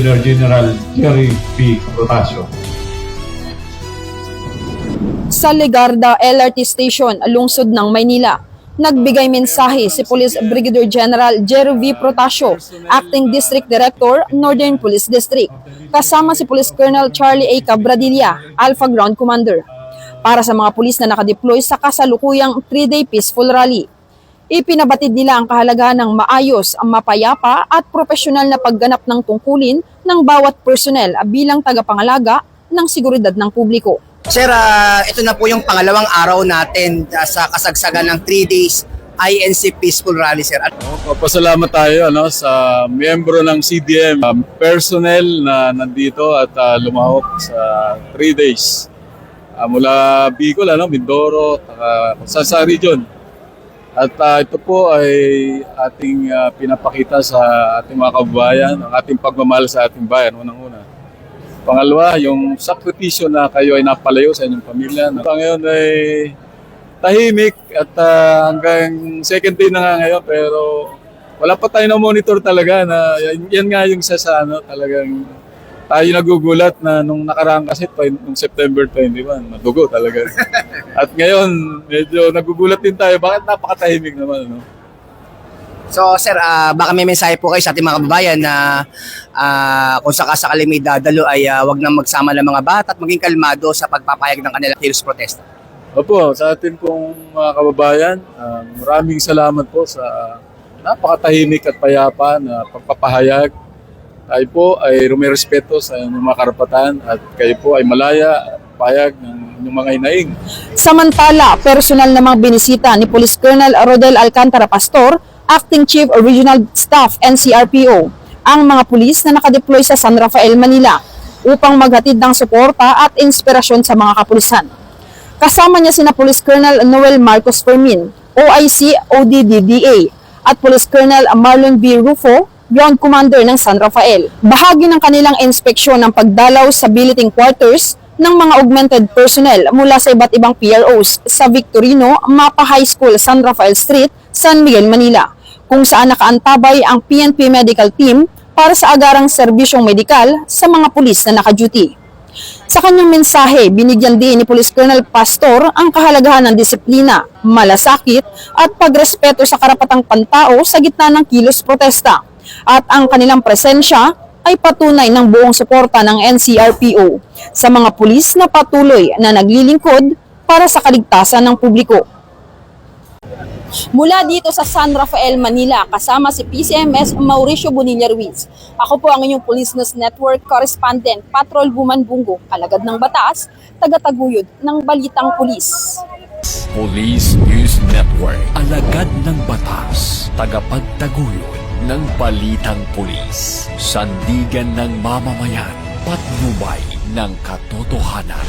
Brigadier General Jerry P. Protasio. Sa Legarda LRT Station, lungsod ng Maynila, nagbigay mensahe si Police Brigadier General Jerry V. Protasio, Acting District Director, Northern Police District, kasama si Police Colonel Charlie A. Cabradilla, Alpha Ground Commander, para sa mga pulis na nakadeploy sa kasalukuyang 3-day peaceful rally. Ipinabatid nila ang kahalagahan ng maayos, mapayapa at profesional na pagganap ng tungkulin ng bawat personnel bilang tagapangalaga ng seguridad ng publiko. Sir, ito na po yung pangalawang araw natin sa kasagsagan ng 3 days INC Peaceful Rally, sir. Papasalamat tayo sa miyembro ng CDM, personnel na nandito at lumahok sa 3 days. Mula Bicol, Mindoro, sa region. At ito po ay ating pinapakita sa ating mga kababayan, ang ating pagmamahal sa ating bayan, unang-una. Pangalawa, yung sakripisyo na kayo ay napalayo sa inyong pamilya. Ngayon ay tahimik at hanggang second day na nga ngayon, pero wala pa tayo na monitor talaga na yan nga yung sa talagang tayo nagugulat na nung nakaraang kasi nung September 21, madugo talaga. At ngayon, medyo nagugulat din tayo, bakit napakatahimik naman, So, sir, baka may mensahe po kayo sa ating mga kababayan na kung sakasakali may dadalo ay wag nang magsama ng mga bata at maging kalmado sa pagpapayag ng kanilang kilos protesta. Opo, sa atin pong mga kababayan, maraming salamat po sa napakatahimik at payapa na pagpapahayag. Tayo po ay rumirespeto sa inyong mga karapatan at kayo po ay malaya at payag ng inyong mga hinaing. Samantala, personal namang binisita ni Police Colonel Rodel Alcantara Pastor, Acting Chief Regional Staff NCRPO, ang mga pulis na nakadeploy sa San Rafael, Manila upang maghatid ng suporta at inspirasyon sa mga kapulisan. Kasama niya sina Police Colonel Noel Marcos Fermin, OIC ODDDA, at Police Colonel Marlon B. Rufo, Ground Commander ng San Rafael. Bahagi ng kanilang inspeksyon ng pagdalaw sa billeting quarters ng mga augmented personnel mula sa iba't ibang PROs sa Victorino, Mapa High School, San Rafael Street, San Miguel, Manila, kung saan nakaantabay ang PNP Medical Team para sa agarang serbisyong medikal sa mga pulis na naka-duty. Sa kanyang mensahe, binigyan din ni Police Colonel Pastor ang kahalagahan ng disiplina, malasakit at pagrespeto sa karapatang pantao sa gitna ng kilos protesta. At ang kanilang presensya ay patunay ng buong suporta ng NCRPO sa mga pulis na patuloy na naglilingkod para sa kaligtasan ng publiko. Mula dito sa San Rafael, Manila, kasama si PCMS Mauricio Bonilla Ruiz. Ako po ang inyong Police News Network Correspondent, Patrol Woman Bungo, alagad ng batas, tagataguyod ng Balitang Pulis. Police News Network, alagad ng batas, tagapagtaguyod ng Balitang Pulis, sandigan ng mamamayan, patnubay ng katotohanan.